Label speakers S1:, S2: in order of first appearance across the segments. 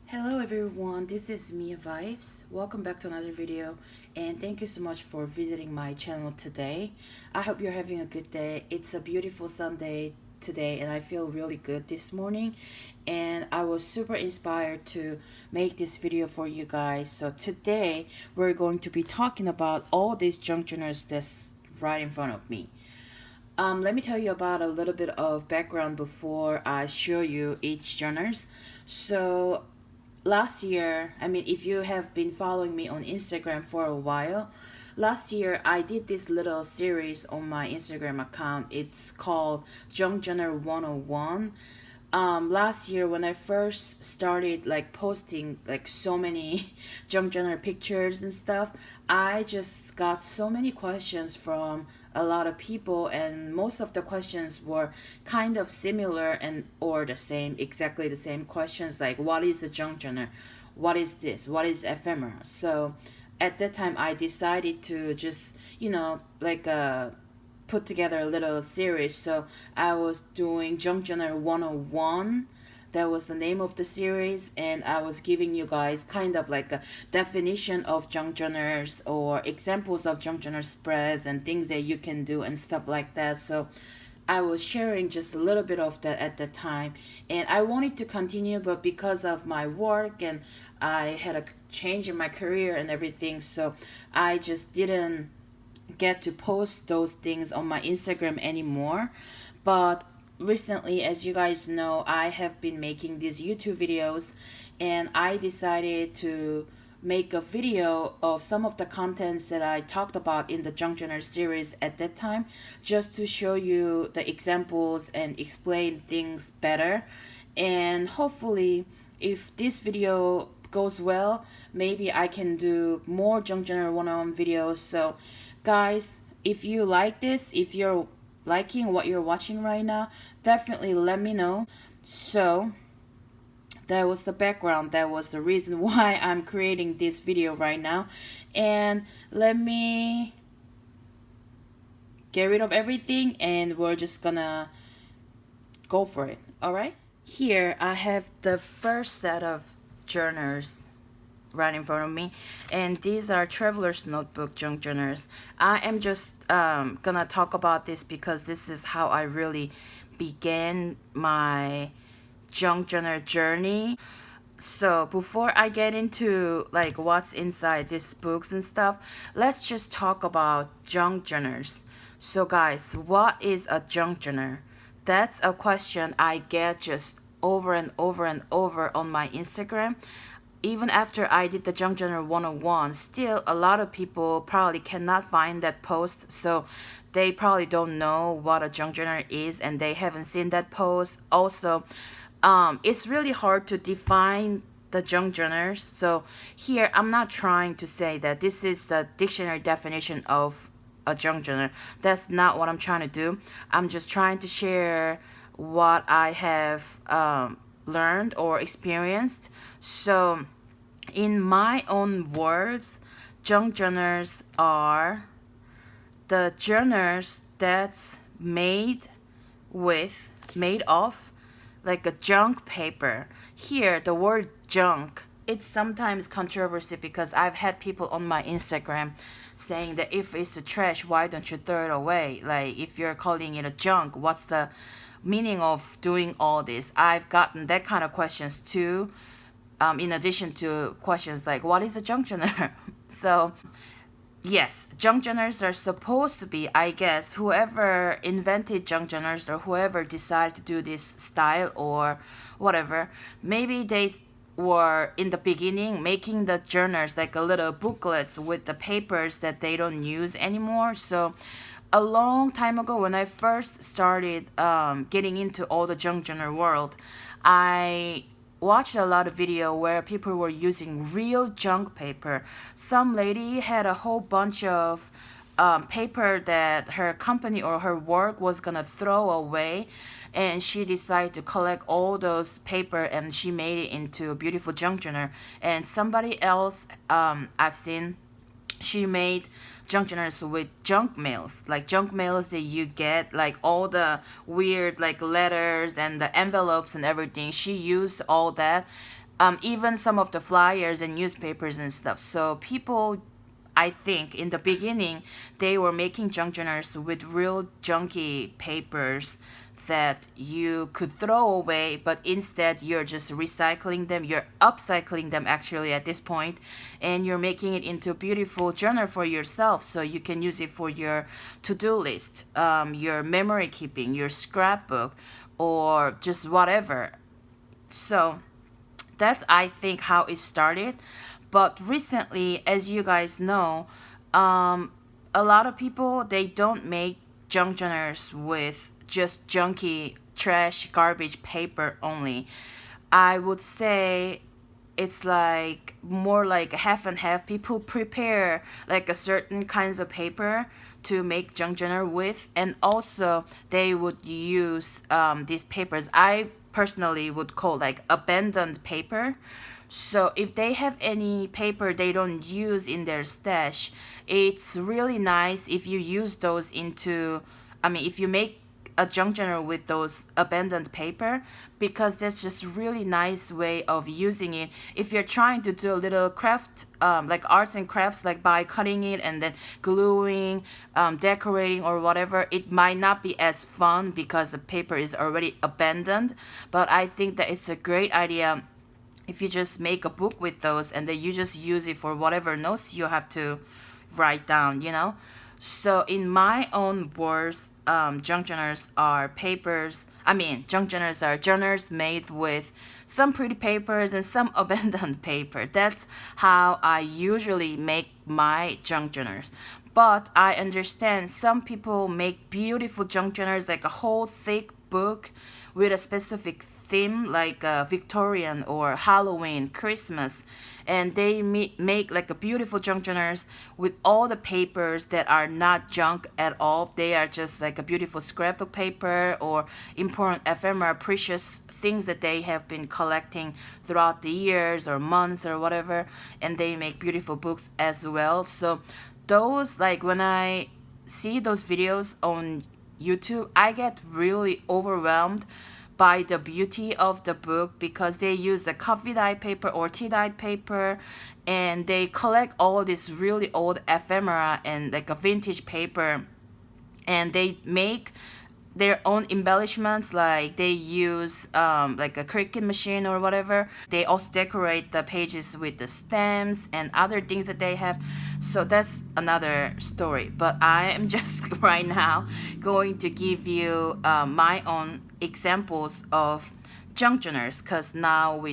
S1: Hello everyone, this is Mia Vibes. Welcome back to another video and thank you so much for visiting my channel today. I hope you're having a good day. It's a beautiful Sunday today and I feel really good this morning and I was super inspired to make this video for you guys. So today we're going to be talking about all these junk journals that's right in front of me. Let me tell you about a little bit of background before I show you each journals. So last year, if you have been following me on Instagram for a while, last year I did this little series on my Instagram account. It's called Junk Journal 101. Last year when I first started like posting like so many junk journal pictures and stuff, I just got so many questions from a lot of people, and most of the questions were kind of similar and or the same, exactly the same questions like what is a junk journal, what is this, what is ephemera. So at that time I decided to just put together a little series. So I was doing Junk Journal 101. That was the name of the series, and I was giving you guys kind of like a definition of junk journals or examples of junk journal spreads and things that you can do and stuff like that. So I was sharing just a little bit of that at the time, and I wanted to continue, but because of my work and I had a change in my career and everything, so I just didn't get to post those things on my Instagram anymore. But recently, as you guys know, I have been making these YouTube videos, and I decided to make a video of some of the contents that I talked about in the Junk Journal series at that time, just to show you the examples and explain things better. And hopefully, if this video goes well, maybe I can do more Junk Journal 101 videos. So guys, if you like this, if you're liking what you're watching right now, definitely let me know. So that was the background, that was the reason why I'm creating this video right now. And let me get rid of everything and we're just gonna go for it. All right, here I have the first set of journals right in front of me, and these are traveler's notebook junk journals. I am just gonna talk about this because this is how I really began my junk journal journey. So before I get into like what's inside these books and stuff, let's just talk about junk journals. So guys, what is a junk journal? That's a question I get just over and over and over on my Instagram. Even after I did the Junk Journal 101, still a lot of people probably cannot find that post, so they probably don't know what a junk journal is and they haven't seen that post. Also, it's really hard to define the junk journals. So here, I'm not trying to say that this is the dictionary definition of a junk journal. That's not what I'm trying to do. I'm just trying to share what I have learned or experienced. So in my own words, junk journals are the journals that's made of like a junk paper. Here the word junk, it's sometimes controversy because I've had people on my Instagram saying that if it's a trash, why don't you throw it away? Like if you're calling it a junk, what's the meaning of doing all this? I've gotten that kind of questions too, in addition to questions like what is a junk journal. So yes, junk journals are supposed to be, I guess, whoever invented junk journals or whoever decided to do this style or whatever, maybe they were in the beginning making the journals like a little booklets with the papers that they don't use anymore. So a long time ago when I first started getting into all the junk journal world, I watched a lot of video where people were using real junk paper. Some lady had a whole bunch of paper that her company or her work was gonna throw away, and she decided to collect all those paper and she made it into a beautiful junk journal. And somebody else, I've seen, she made junk journals with junk mails, like junk mails that you get, like all the weird like letters and the envelopes and everything. She used all that even some of the flyers and newspapers and stuff. So people, I think in the beginning, they were making junk journals with real junky papers that you could throw away, but instead you're just recycling them, you're upcycling them actually at this point, and you're making it into a beautiful journal for yourself so you can use it for your to-do list, your memory keeping, your scrapbook, or just whatever. So that's, I think, how it started. But recently, as you guys know, a lot of people, they don't make junk journals with just junky trash garbage paper only. I would say it's like more like half and half. People prepare like a certain kinds of paper to make junk journal with, and also they would use these papers. I personally would call like abandoned paper. So if they have any paper they don't use in their stash, it's really nice if you use those into, I mean, if you make a junk journal with those abandoned paper, because that's just really nice way of using it if you're trying to do a little craft, like arts and crafts, like by cutting it and then gluing, decorating or whatever. It might not be as fun because the paper is already abandoned, but I think that it's a great idea if you just make a book with those and then you just use it for whatever notes you have to write down, you know. So in my own words, junk journals are papers. I mean, junk journals are journals made with some pretty papers and some abandoned paper. That's how I usually make my junk journals. But I understand some people make beautiful junk journals, like a whole thick book with a specific theme, like Victorian or Halloween, Christmas, and they make like a beautiful junk journals with all the papers that are not junk at all. They are just like a beautiful scrapbook paper or important ephemera, precious things that they have been collecting throughout the years or months or whatever, and they make beautiful books as well. So those, like when I see those videos on YouTube, I get really overwhelmed by the beauty of the book because they use a coffee dyed paper or tea dyed paper, and they collect all this really old ephemera and like a vintage paper, and they make their own embellishments, like they use like a Cricut machine or whatever. They also decorate the pages with the stamps and other things that they have. So that's another story, but I am just right now going to give you my own examples of junk journals, because now we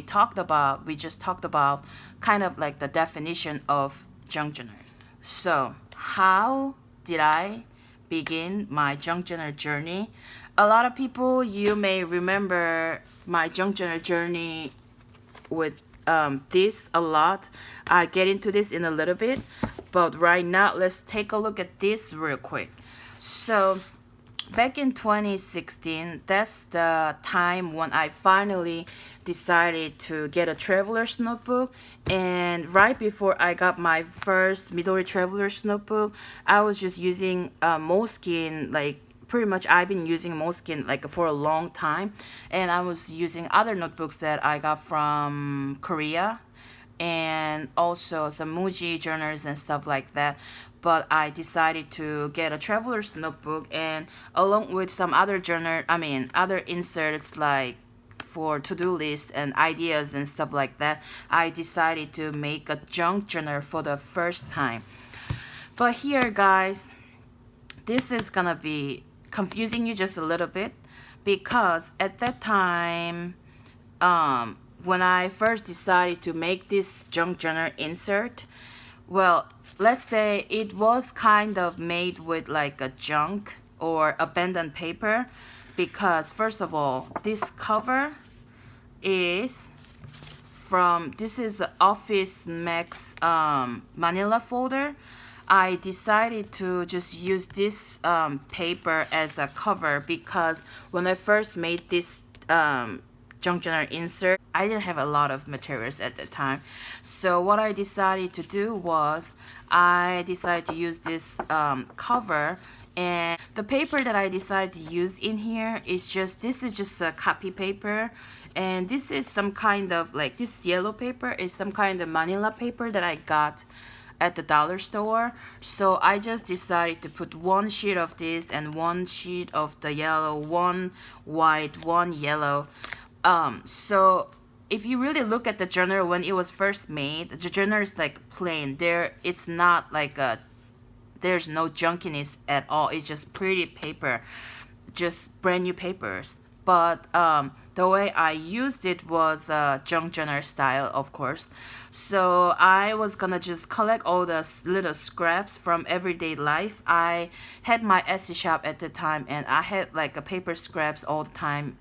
S1: just talked about kind of like the definition of junk journal. So how did I begin my junk journal journey? A lot of people, you may remember my junk journal journey with this a lot. I get into this in a little bit, but right now let's take a look at this real quick. So back in 2016, that's the time when I finally decided to get a traveler's notebook. And right before I got my first Midori traveler's notebook, I was just using Moleskine. Like pretty much I've been using Moleskine like for a long time, and I was using other notebooks that I got from Korea, and also some Muji journals and stuff like that. But I decided to get a traveler's notebook, and along with some other other inserts like for to-do lists and ideas and stuff like that, I decided to make a junk journal for the first time. But here, guys, this is gonna be confusing you just a little bit, because at that time, when I first decided to make this junk journal insert, well, let's say it was kind of made with like a junk or abandoned paper, because first of all, this cover is this is the Office Max manila folder. I decided to just use this paper as a cover because when I first made this junk journal insert, I didn't have a lot of materials at the time. So what I decided to do was I decided to use this cover And the paper that I decided to use in here is just, this is just a copy paper, and this is some kind of like, this yellow paper is some kind of manila paper that I got at the dollar store. So I just decided to put one sheet of this and one sheet of the yellow, one white, one yellow. So if you really look at the journal when it was first made, the journal is like plain. It's not like a, there's no junkiness at all. It's just pretty paper, just brand new papers. But the way I used it was junk journal style, of course. So I was gonna just collect all the little scraps from everyday life. I had my Etsy shop at the time, and I had like a paper scraps all the time,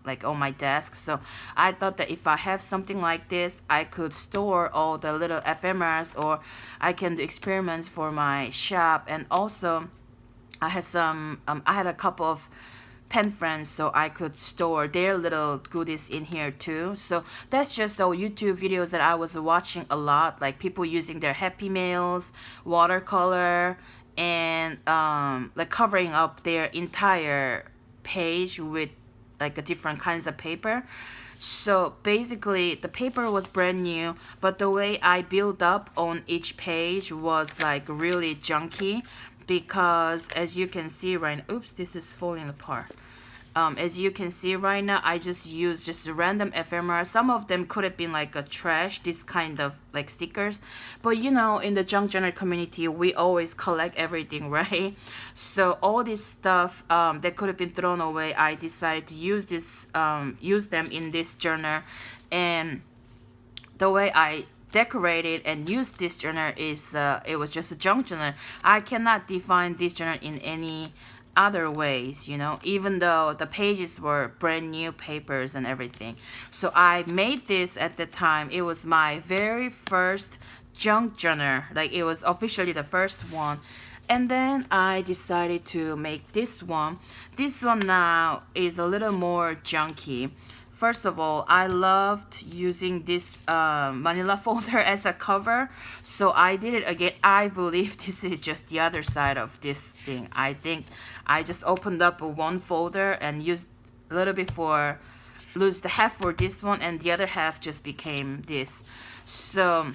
S1: like on my desk. So I thought that if I have something like this, I could store all the little ephemeras, or I can do experiments for my shop. And also I had I had a couple of pen friends, so I could store their little goodies in here too. So that's just the YouTube videos that I was watching a lot, like people using their Happy Meals, watercolor, and like covering up their entire page with like a different kinds of paper. So basically the paper was brand new, but the way I built up on each page was like really junky, because as you can see right now, oops, this is falling apart. As you can see right now, I just used just random ephemera. Some of them could have been like a trash, this kind of like stickers. But you know, in the junk journal community, we always collect everything, right? So all this stuff that could have been thrown away, I decided to use them in this journal. And the way I decorated and used this journal is it was just a junk journal. I cannot define this journal in any other ways, you know, even though the pages were brand new papers and everything. So I made this at the time. It was my very first junk journal, like it was officially the first one. And then I decided to make this one. This one now is a little more junky. First of all, I loved using this manila folder as a cover, so I did it again. I believe this is just the other side of this thing. I think I just opened up one folder and used a little bit for, lose the half for this one, and the other half just became this. So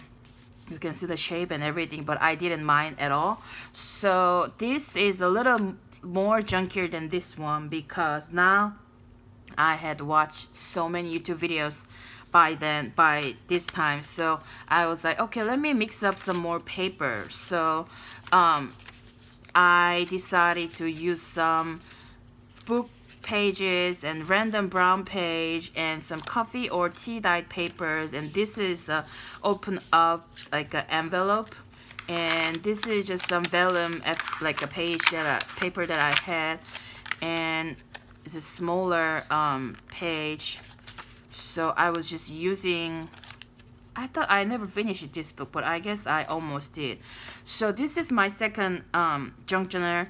S1: you can see the shape and everything, but I didn't mind at all. So this is a little more junkier than this one, because now I had watched so many YouTube videos by this time. So I was like, okay, let me mix up some more paper. So I decided to use some book pages and random brown page and some coffee or tea dyed papers. And this is open up like an envelope. And this is just some vellum, like a paper that I had. And it's a smaller page. So I was just using, I thought I never finished this book, but I guess I almost did. So this is my second junk journal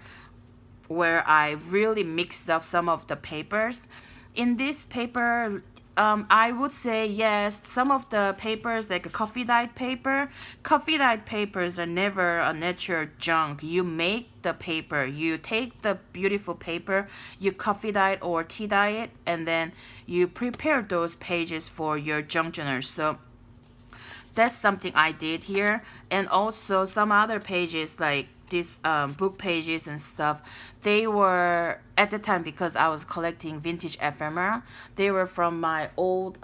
S1: where I really mixed up some of the papers. In this paper, I would say yes, some of the papers, like a coffee dyed papers are never a natural junk. You make the paper, you take the beautiful paper, you coffee dye it or tea dye it, and then you prepare those pages for your junk journal. So that's something I did here. And also some other pages like these book pages and stuff, they were at the time, because I was collecting vintage ephemera, they were from my old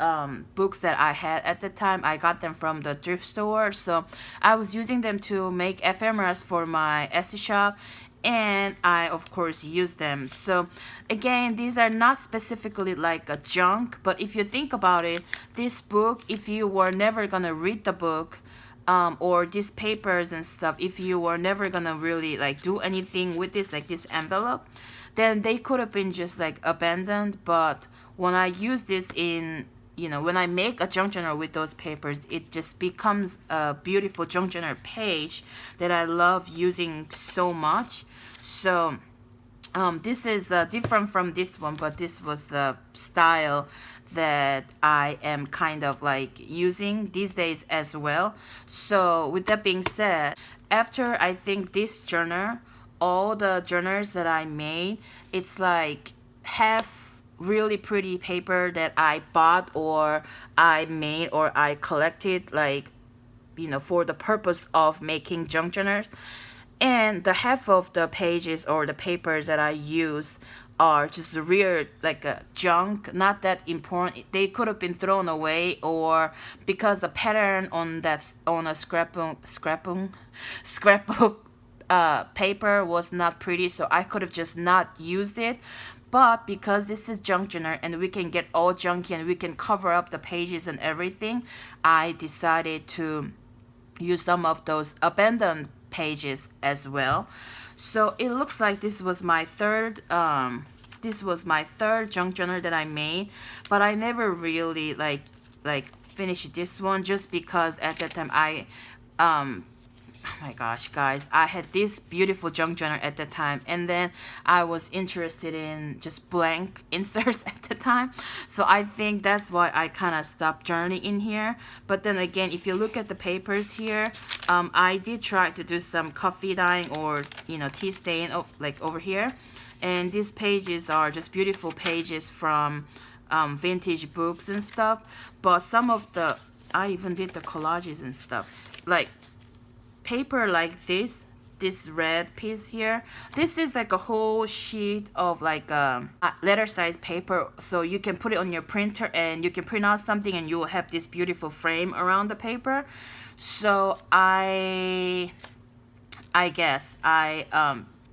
S1: books that I had at the time. I got them from the thrift store, so I was using them to make ephemeras for my Etsy shop, and I of course use them. So again, these are not specifically like a junk, but if you think about it, this book, if you were never gonna read the book, or these papers and stuff, if you were never gonna really like do anything with this, like this envelope, then they could have been just like abandoned. But when I use this in, you know, when I make a junk journal with those papers, it just becomes a beautiful junk journal page that I love using so much. So this is different from this one, but this was the style that I am kind of like using these days as well. So with that being said, after I think this journal, all the journals that I made, it's like half really pretty paper that I bought or I made or I collected, like, for the purpose of making junk journals. And the half of the pages or the papers that I use are just real, like a junk, not that important. They could have been thrown away, or because the pattern on a scrapbook paper was not pretty, so I could have just not used it. But because this is junk journal and we can get all junky and we can cover up the pages and everything, I decided to use some of those abandoned pages as well. So it looks like this was my third junk journal that I made, but I never really like finished this one, just because at that time I oh my gosh, guys, I had this beautiful junk journal at the time, and then I was interested in just blank inserts at the time. So I think that's why I kind of stopped journaling in here. But then again, if you look at the papers here, I did try to do some coffee dyeing or tea stain, like over here. And these pages are just beautiful pages from vintage books and stuff. But some of I even did the collages and stuff. Like paper like this red piece here, this is like a whole sheet of like letter size paper, so you can put it on your printer and you can print out something and you will have this beautiful frame around the paper. So I guess I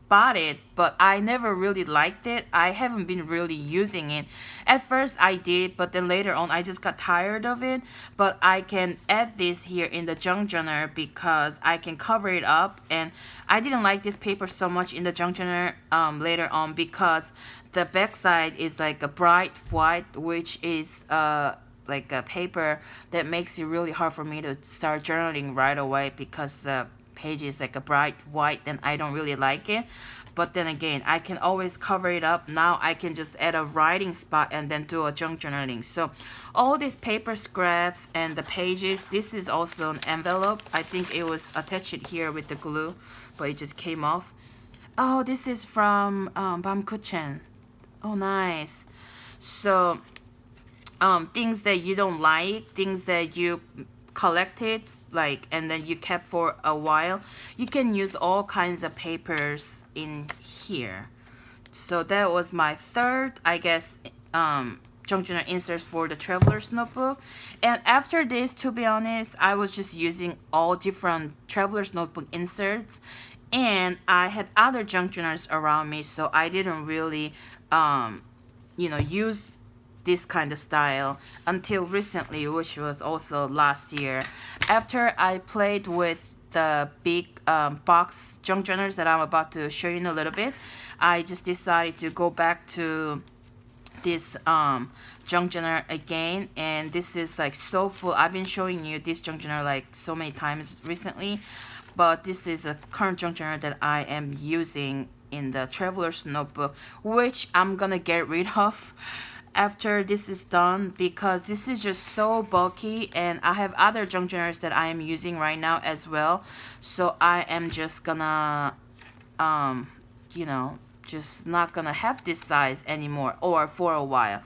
S1: bought it, but I never really liked it. I haven't been really using it. At first I did, but then later on I just got tired of it. But I can add this here in the junk journal because I can cover it up, and I didn't like this paper so much in the junk journal later on, because the back side is like a bright white, which is like a paper that makes it really hard for me to start journaling right away, because the page is like a bright white and I don't really like it. But then again, I can always cover it up. Now I can just add a writing spot and then do a junk journaling. So all these paper scraps and the pages, this is also an envelope. I think it was attached here with the glue, but it just came off. Oh, this is from Bamkuchen. Oh, nice. So things that you don't like, things that you collected, like, and then you kept for a while, you can use all kinds of papers in here. So that was my third, I guess, junk journal inserts for the traveler's notebook. And after this, to be honest, I was just using all different traveler's notebook inserts, and I had other junk journals around me, so I didn't really use this kind of style until recently, which was also last year. After I played with the big box junk journals that I'm about to show you in a little bit, I just decided to go back to this junk journal again, and this is like so full. I've been showing you this junk journal like so many times recently, but this is a current junk journal that I am using in the traveler's notebook, which I'm gonna get rid of after this is done, because this is just so bulky, and I have other junk journals that I am using right now as well. So I am just gonna just not gonna have this size anymore, or for a while.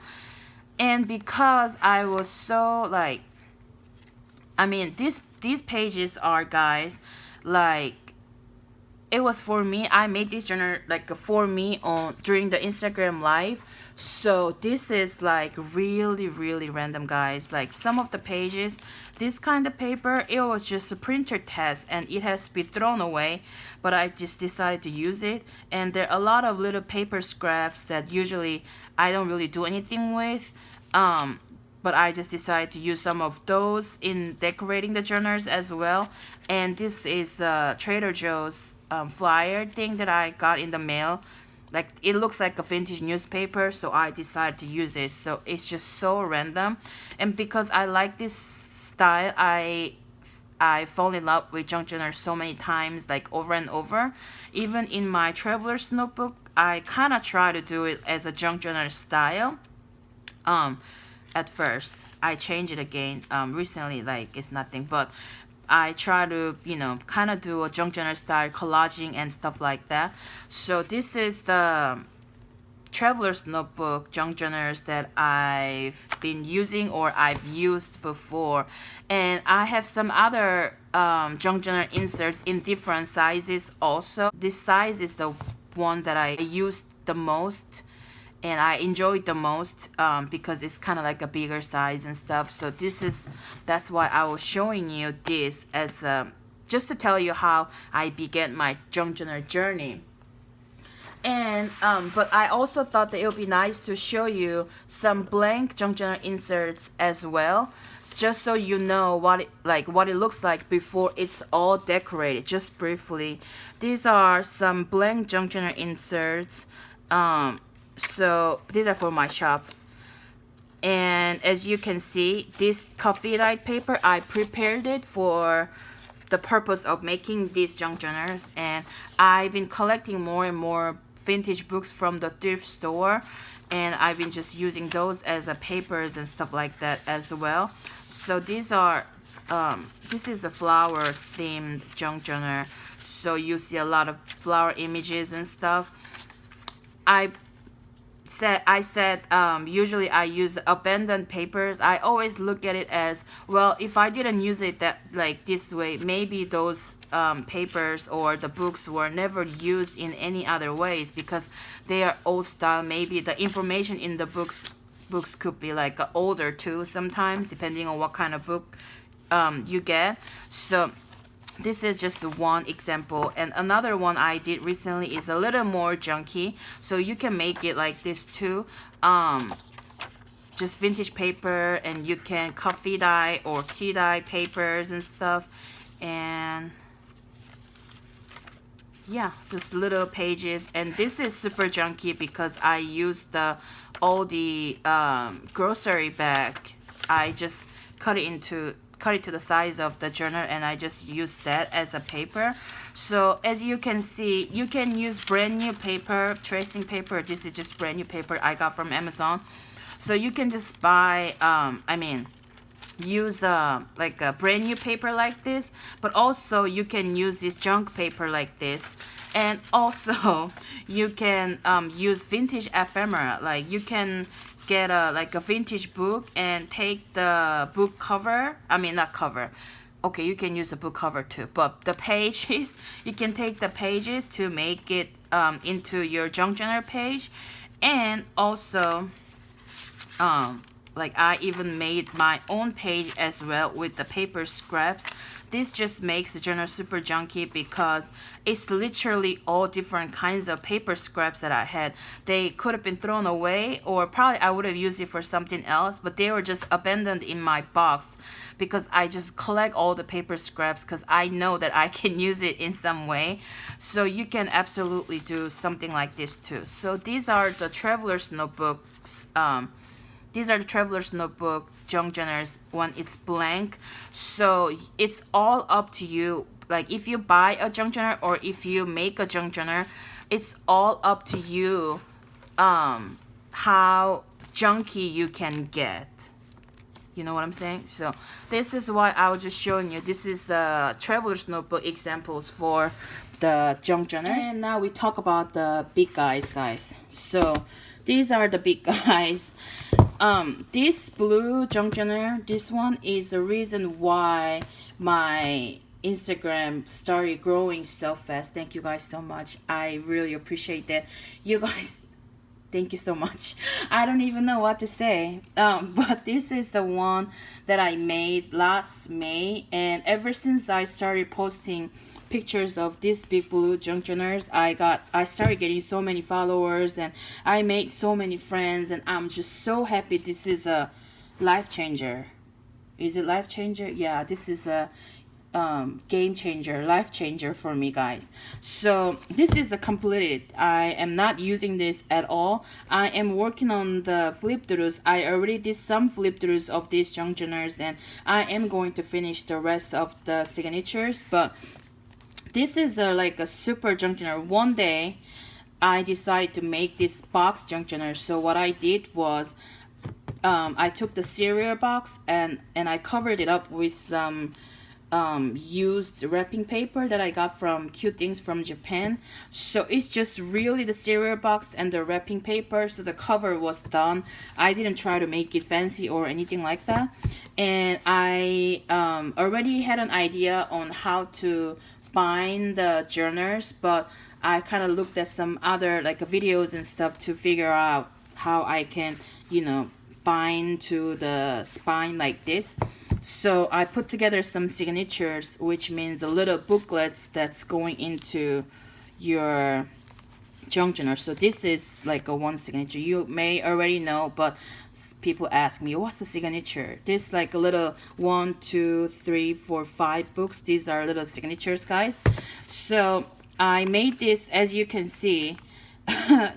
S1: And because I was so like, I mean, these pages are, guys, like, it was for me. I made this journal like for me on during the Instagram live. So this is like really, really random, guys. Like some of the pages, this kind of paper, it was just a printer test and it has to be thrown away, but I just decided to use it. And there are a lot of little paper scraps that usually I don't really do anything with. But I just decided to use some of those in decorating the journals as well. And this is Trader Joe's flyer thing that I got in the mail. Like, it looks like a vintage newspaper, so I decided to use it. So it's just so random. And because I like this style, I fall in love with junk journals so many times, like over and over. Even in my traveler's notebook, I kind of try to do it as a junk journal style. At first, I changed it again recently, like it's nothing, but I try to, you know, kind of do a junk journal style collaging and stuff like that. So this is the traveler's notebook junk journals that I've been using or I've used before. And I have some other junk journal inserts in different sizes also. This size is the one that I used the most and I enjoyed the most because it's kind of like a bigger size and stuff. So that's why I was showing you this as just to tell you how I began my junk journal journey. And but I also thought that it would be nice to show you some blank junk journal inserts as well, just so you know what it looks like before it's all decorated. Just briefly, these are some blank junk journal inserts. So these are for my shop. And as you can see, this coffee dyed paper, I prepared it for the purpose of making these junk journals. And I've been collecting more and more vintage books from the thrift store, and I've been just using those as papers and stuff like that as well. So these are this is a flower themed junk journal, so you see a lot of flower images and stuff. I said usually I use abandoned papers. I always look at it as, well, if I didn't use it that like this way, maybe those papers or the books were never used in any other ways because they are old style. Maybe the information in the books could be like older too sometimes, depending on what kind of book you get. So this is just one example, and another one I did recently is a little more junky, so you can make it like this too. Just vintage paper, and you can coffee dye or tea dye papers and stuff. And yeah, just little pages. And this is super junky because I used all the grocery bag. I just cut it to the size of the journal, and I just used that as a paper. So as you can see, you can use brand new paper, tracing paper. This is just brand new paper I got from Amazon. So you can just buy use like a brand new paper like this, but also you can use this junk paper like this. And also you can use vintage ephemera. Like you can get a vintage book and take the book cover, not cover, okay, you can use the book cover too, but the pages, you can take the pages to make it into your junk journal page. And also like I even made my own page as well with the paper scraps. This just makes the journal super junky because it's literally all different kinds of paper scraps that I had. They could have been thrown away, or probably I would have used it for something else, but they were just abandoned in my box because I just collect all the paper scraps because I know that I can use it in some way. So you can absolutely do something like this too. So these are the traveler's notebooks. These are the traveler's notebook junk journals when it's blank. So it's all up to you. Like if you buy a junk journal or if you make a junk journal, it's all up to you how junky you can get. You know what I'm saying? So this is why I was just showing you. This is traveler's notebook examples for the junk journals. And now we talk about the big guys. So these are the big guys. This blue junk journal, this one is the reason why my Instagram started growing so fast. Thank you guys so much. I really appreciate that. You guys, thank you so much. I don't even know what to say. But this is the one that I made last May, and ever since I started posting pictures of these big blue junk journals, I started getting so many followers, and I made so many friends, and I'm just so happy. This is a life changer. Is it life changer? Yeah, this is a game changer, life changer for me, guys. So this is a completed. I am not using this at all. I am working on the flip throughs. I already did some flip throughs of these junk journals, and I am going to finish the rest of the signatures. But this is like a super junk journal. One day I decided to make this box junk journal. So what I did was I took the cereal box and I covered it up with some used wrapping paper that I got from Cute Things from Japan. So it's just really the cereal box and the wrapping paper, so the cover was done. I didn't try to make it fancy or anything like that. And I already had an idea on how to bind the journals, but I kind of looked at some other like videos and stuff to figure out how I can, you know, bind to the spine like this. So I put together some signatures, which means the little booklets that's going into your junk journal. So this is like a one signature. You may already know, but people ask me, what's the signature? This like a little 1, 2, 3, 4, 5 books. These are little signatures, guys. So I made this, as you can see.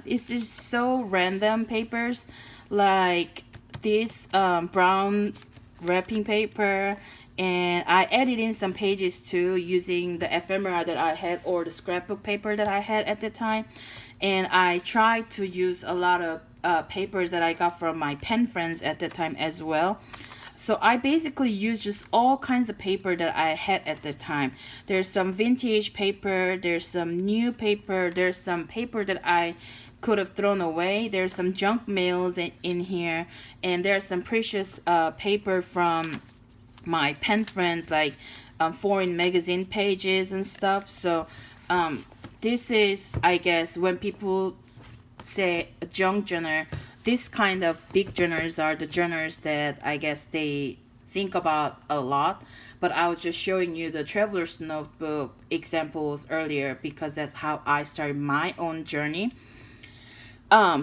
S1: This is so random papers, like this brown wrapping paper, and I added in some pages too using the ephemera that I had or the scrapbook paper that I had at the time. And I tried to use a lot of papers that I got from my pen friends at the time as well. So I basically used just all kinds of paper that I had at the time. There's some vintage paper, there's some new paper, there's some paper that I could have thrown away. There's some junk mails in here, and there's some precious paper from my pen friends, like foreign magazine pages and stuff. So this is, I guess, when people say a junk journal, this kind of big journals are the journals that I guess they think about a lot. But I was just showing you the traveler's notebook examples earlier because that's how I started my own journey.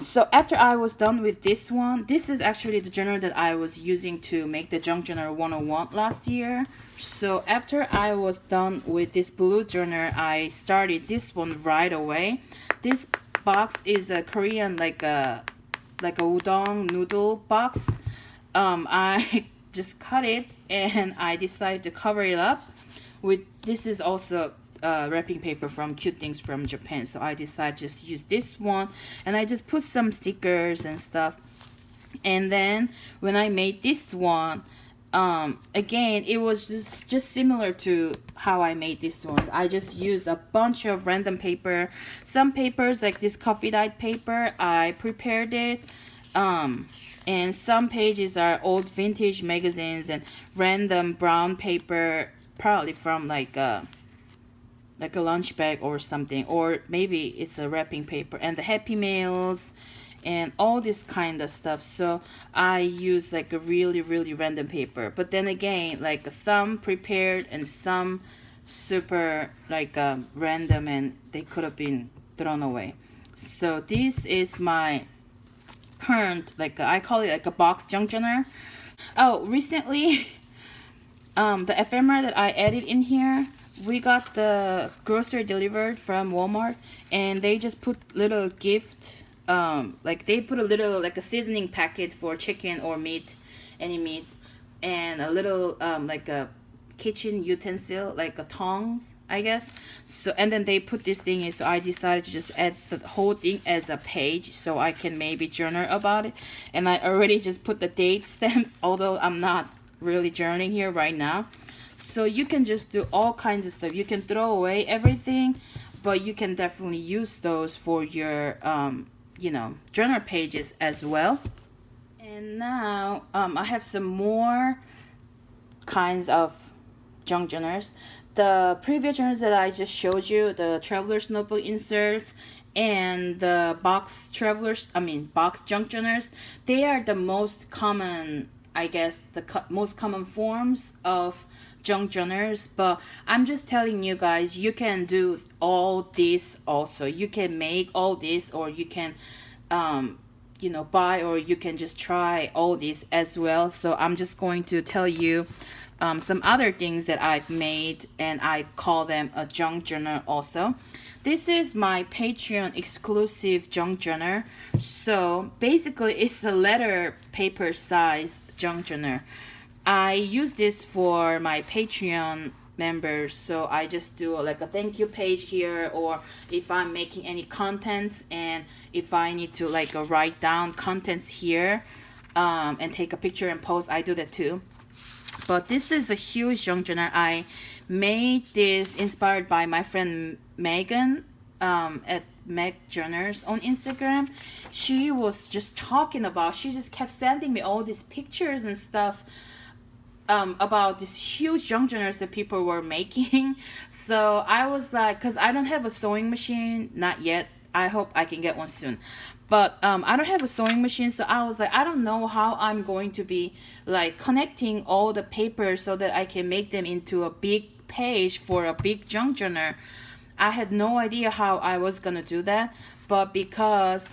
S1: So after I was done with this one, this is actually the journal that I was using to make the Junk Journal 101 last year. So after I was done with this blue journal, I started this one right away. This box is a Korean like a udon noodle box. I just cut it and I decided to cover it up with, this is also wrapping paper from Cute Things from Japan. So I decided to just use this one, and I just put some stickers and stuff. And then when I made this one, again, it was just similar to how I made this one. I just used a bunch of random paper. Some papers like this coffee dyed paper, I prepared it. And some pages are old vintage magazines and random brown paper, probably from like a lunch bag or something, or maybe it's a wrapping paper, and the Happy Meals and all this kind of stuff. So I use like a really random paper, but then again, like some prepared and some super like random, and they could have been thrown away. So this is my current, like I call it like a box junk journal. Oh, recently the ephemera that I added in here, we got the grocery delivered from Walmart, and they just put little gift, like they put a little like a seasoning packet for chicken or meat, any meat, and a little like a kitchen utensil, like a tongs, I guess. So, and then they put this thing in, so I decided to just add the whole thing as a page so I can maybe journal about it. And I already just put the date stamps, although I'm not really journaling here right now. So you can just do all kinds of stuff. You can throw away everything, but you can definitely use those for your you know, journal pages as well. And now I have some more kinds of junk journals. The previous journals that I just showed you, the traveler's notebook inserts and the box junk journals, they are the most common, I guess, the most common forms of junk journals. But I'm just telling you guys, you can do all this also. You can make all this, or you can you know, buy, or you can just try all this as well. So I'm just going to tell you some other things that I've made, and I call them a junk journal also. This is my Patreon exclusive junk journal. So basically it's a letter paper size junk journal. I use this for my Patreon members, so I just do like a thank you page here, or if I'm making any contents and if I need to like write down contents here and take a picture and post, I do that too. but this is a huge junk journal. I made this inspired by my friend Megan at Meg Journals on Instagram. She was just talking about, she just kept sending me all these pictures and stuff about these huge junk journals that people were making. So I was like, because I don't have a sewing machine, not yet. I hope I can get one soon. But I don't have a sewing machine, so I was like, I don't know how I'm going to be like connecting all the papers so that I can make them into a big page for a big junk journal. I had no idea how I was gonna do that, but because,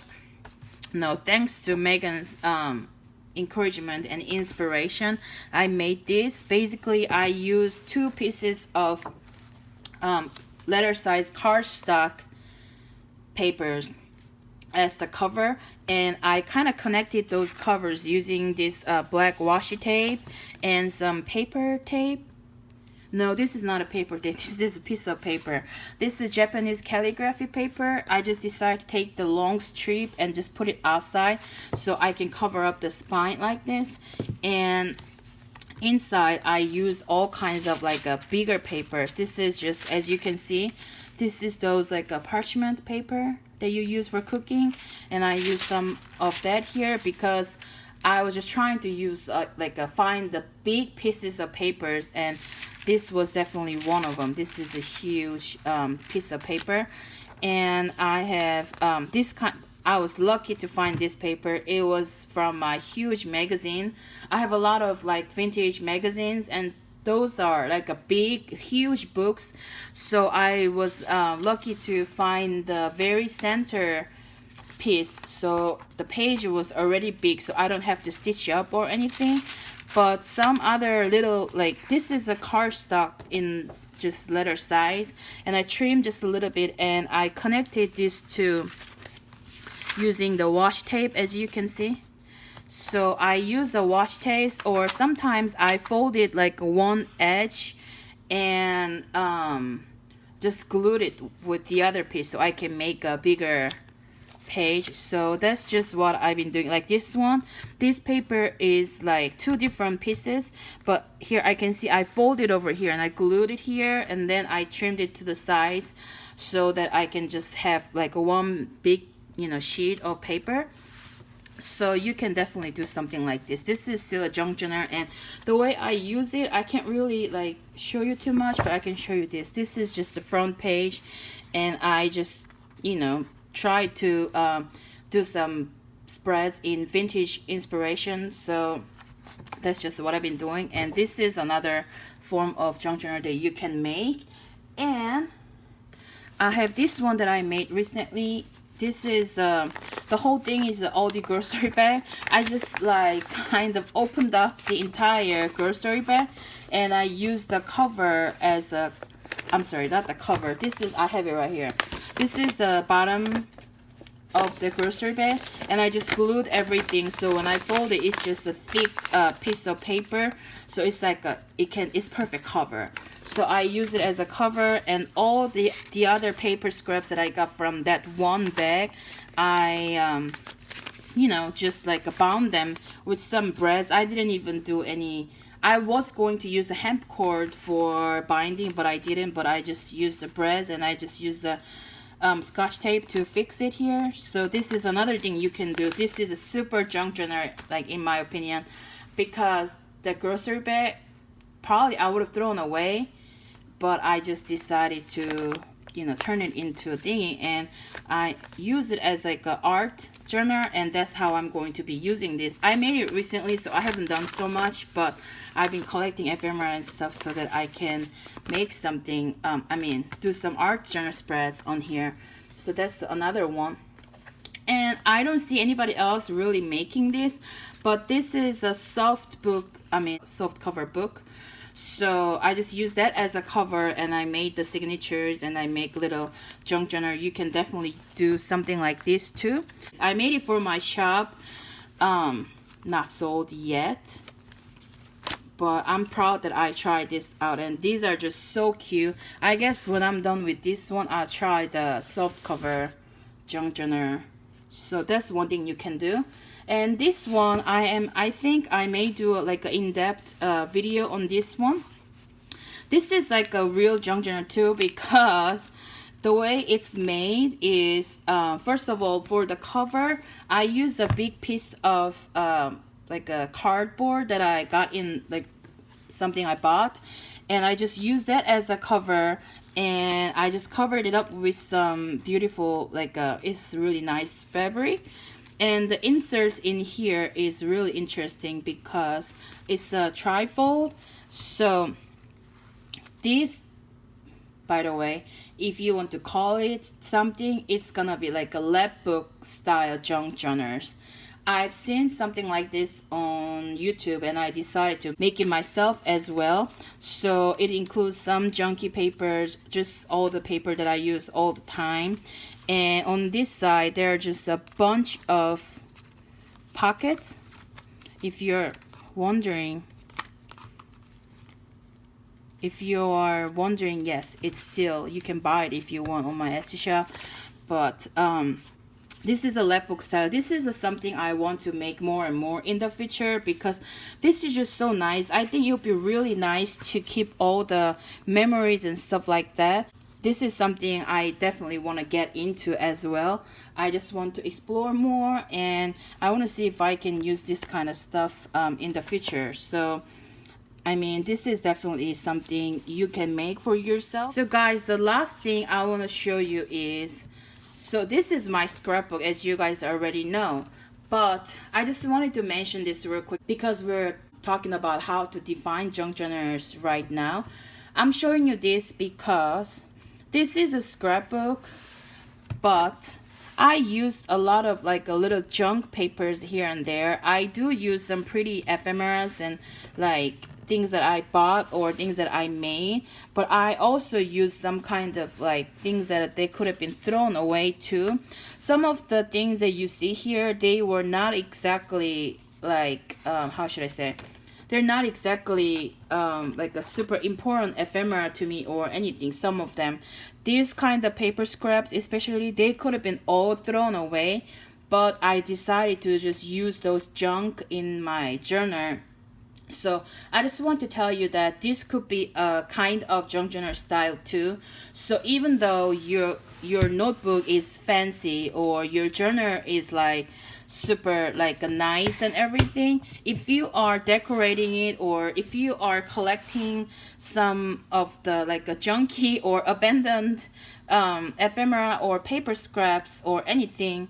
S1: no, thanks to Megan's encouragement and inspiration, I made this. Basically, I used 2 pieces of letter size cardstock papers as the cover, and I kind of connected those covers using this black washi tape and some paper tape. No, this is not a paper tape. This is a piece of paper. This is Japanese calligraphy paper. I just decided to take the long strip and just put it outside so I can cover up the spine like this. And inside I use all kinds of like bigger papers. This is just, as you can see, this is those like a parchment paper that you use for cooking, and I use some of that here because I was just trying to use find the big pieces of papers, and this was definitely one of them. This is a huge piece of paper, and I have this kind. I was lucky to find this paper. It was from a huge magazine. I have a lot of like vintage magazines, and those are like a big, huge books. So I was lucky to find the very center piece. So the page was already big, so I don't have to stitch up or anything. But some other little, like this is a cardstock in just letter size, and I trimmed just a little bit, and I connected this to using the washi tape, as you can see. So I use the washi tapes, or sometimes I fold it like one edge and just glued it with the other piece so I can make a bigger page. So that's just what I've been doing. Like this one, this paper is like 2 different pieces, but here I can see I folded over here and I glued it here, and then I trimmed it to the size so that I can just have like one big, you know, sheet of paper. So you can definitely do something like this. This is still a junk journal, and the way I use it, I can't really like show you too much, but I can show you this. This is just the front page, and I just, you know, try to do some spreads in vintage inspiration. So that's just what I've been doing, and this is another form of junk journal that you can make. And I have this one that I made recently. This is the whole thing is the Aldi grocery bag. I just like kind of opened up the entire grocery bag, and I used the cover as a, I'm sorry, not the cover. This is, I have it right here. This is the bottom of the grocery bag, and I just glued everything, so when I fold it, it's just a thick piece of paper, so it's like a, it's perfect cover. So I use it as a cover, and all the other paper scraps that I got from that one bag, I you know, just like bound them with some breads. I didn't even do any, I was going to use a hemp cord for binding, but I didn't. But I just used the breads, and I just used the scotch tape to fix it here. So this is another thing you can do. This is a super junk journal, like in my opinion, because the grocery bag probably I would have thrown away, but I just decided to, you know, turn it into a thingy, and I use it as like an art journal, and that's how I'm going to be using this. I made it recently, so I haven't done so much, but I've been collecting ephemera and stuff so that I can make something, do some art journal spreads on here. So that's another one. And I don't see anybody else really making this, but this is a soft cover book. So I just use that as a cover, and I made the signatures, and I make little junk journal. You can definitely do something like this too. I made it for my shop, not sold yet, but I'm proud that I tried this out, and these are just so cute. I guess when I'm done with this one, I'll try the soft cover junk journal. So that's one thing you can do. And this one, I think I may do like an in-depth video on this one. This is like a real junk journal too, because the way it's made is, first of all, for the cover, I used a big piece of like a cardboard that I got in like something I bought, and I just used that as a cover, and I just covered it up with some beautiful, like it's really nice fabric. And the insert in here is really interesting because it's a trifold. So this, by the way, if you want to call it something, it's gonna be like a Lapbook style junk journals. I've seen something like this on YouTube, and I decided to make it myself as well. So it includes some junky papers, just all the paper that I use all the time. And on this side, there are just a bunch of pockets. If you're wondering, yes, it's still, you can buy it if you want on my Etsy shop. But this is a Lapbook style. This is something I want to make more and more in the future, because this is just so nice. I think it would be really nice to keep all the memories and stuff like that. This is something I definitely want to get into as well. I just want to explore more, and I want to see if I can use this kind of stuff in the future. So I mean, this is definitely something you can make for yourself. So guys, the last thing I want to show you is, so this is my scrapbook, as you guys already know, but I just wanted to mention this real quick because we're talking about how to define junk journals right now. I'm showing you this because this is a scrapbook, but I used a lot of like a little junk papers here and there. I do use some pretty ephemeras and like things that I bought or things that I made, but I also used some kind of like things that they could have been thrown away too. Some of the things that you see here, they were not exactly like how should I say, they're not exactly like a super important ephemera to me or anything. Some of them, these kind of paper scraps especially, they could have been all thrown away, but I decided to just use those junk in my journal. So I just want to tell you that this could be a kind of junk journal style too. So even though your notebook is fancy or your journal is like super like nice and everything, if you are decorating it or if you are collecting some of the like a junky or abandoned ephemera or paper scraps or anything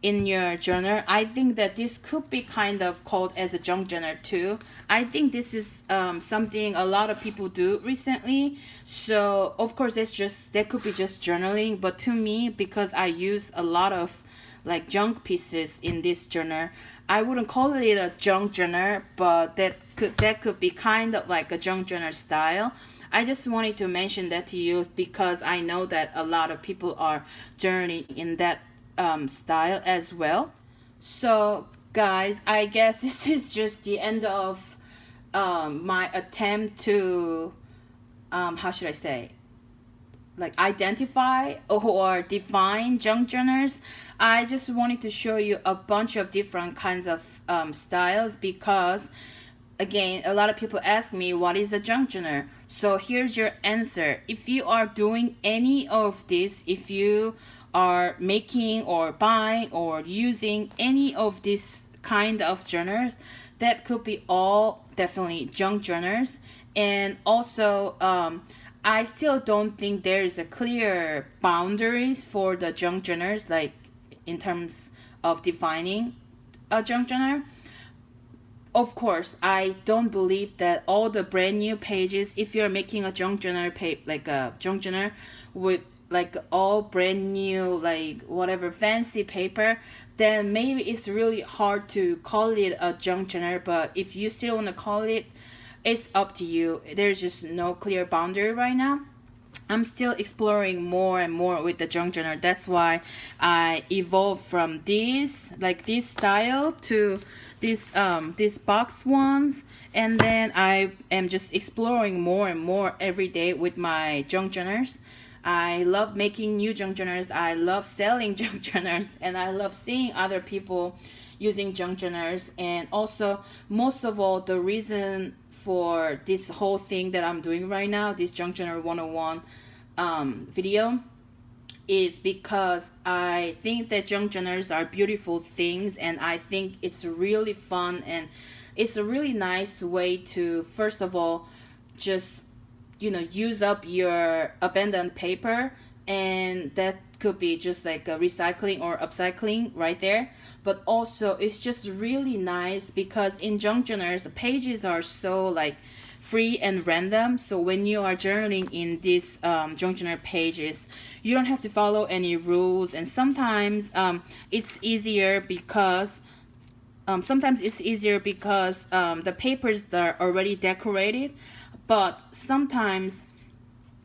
S1: in your journal, I think that this could be kind of called as a junk journal too. I think this is something a lot of people do recently. So of course that could be just journaling, but to me, because I use a lot of like junk pieces in this journal, I wouldn't call it a junk journal, but that could be kind of like a junk journal style. I just wanted to mention that to you because I know that a lot of people are journaling in that style as well. So guys, I guess this is just the end of my attempt to how should I say, like identify or define junk journals. I just wanted to show you a bunch of different kinds of styles because again, a lot of people ask me what is a junk journal. So here's your answer. If you are doing any of this, if you are making or buying or using any of these kind of journals, that could be all definitely junk journals. And also I still don't think there is a clear boundaries for the junk journals, like in terms of defining a junk journal. Of course, I don't believe that all the brand new pages, if you're making a junk journal like a junk journal with like all brand new like whatever fancy paper, then maybe it's really hard to call it a junk journal. But if you still want to call it, it's up to you. There's just no clear boundary right now. I'm still exploring more and more with the junk journal. That's why I evolved from this style to these box ones, and then I am just exploring more and more every day with my junk journals. I love making new junk journals. I love selling junk journals, and I love seeing other people using junk journals. And also, most of all, the reason for this whole thing that I'm doing right now, this junk journal 101 video, is because I think that junk journals are beautiful things, and I think it's really fun, and it's a really nice way to, first of all, just use up your abandoned paper, and that could be just like a recycling or upcycling right there. But also, it's just really nice because in junk journals, the pages are so like free and random. So when you are journaling in these junk journal pages, you don't have to follow any rules. And sometimes it's easier because the papers are already decorated. But sometimes,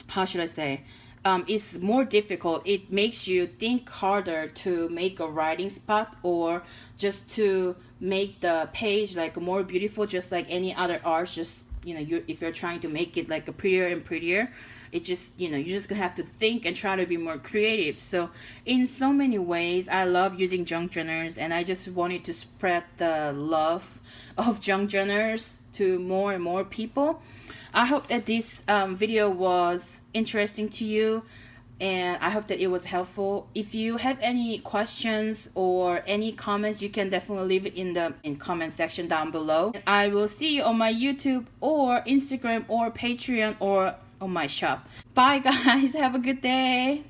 S1: how should I say, it's more difficult. It makes you think harder to make a writing spot, or just to make the page like more beautiful, just like any other art. Just if you're trying to make it like a prettier and prettier, it just you're just gonna have to think and try to be more creative. So in so many ways, I love using junk journals, and I just wanted to spread the love of junk journals to more and more people. I hope that this video was interesting to you, and I hope that it was helpful. If you have any questions or any comments, you can definitely leave it in the comment section down below. And I will see you on my YouTube or Instagram or Patreon or on my shop. Bye guys, have a good day.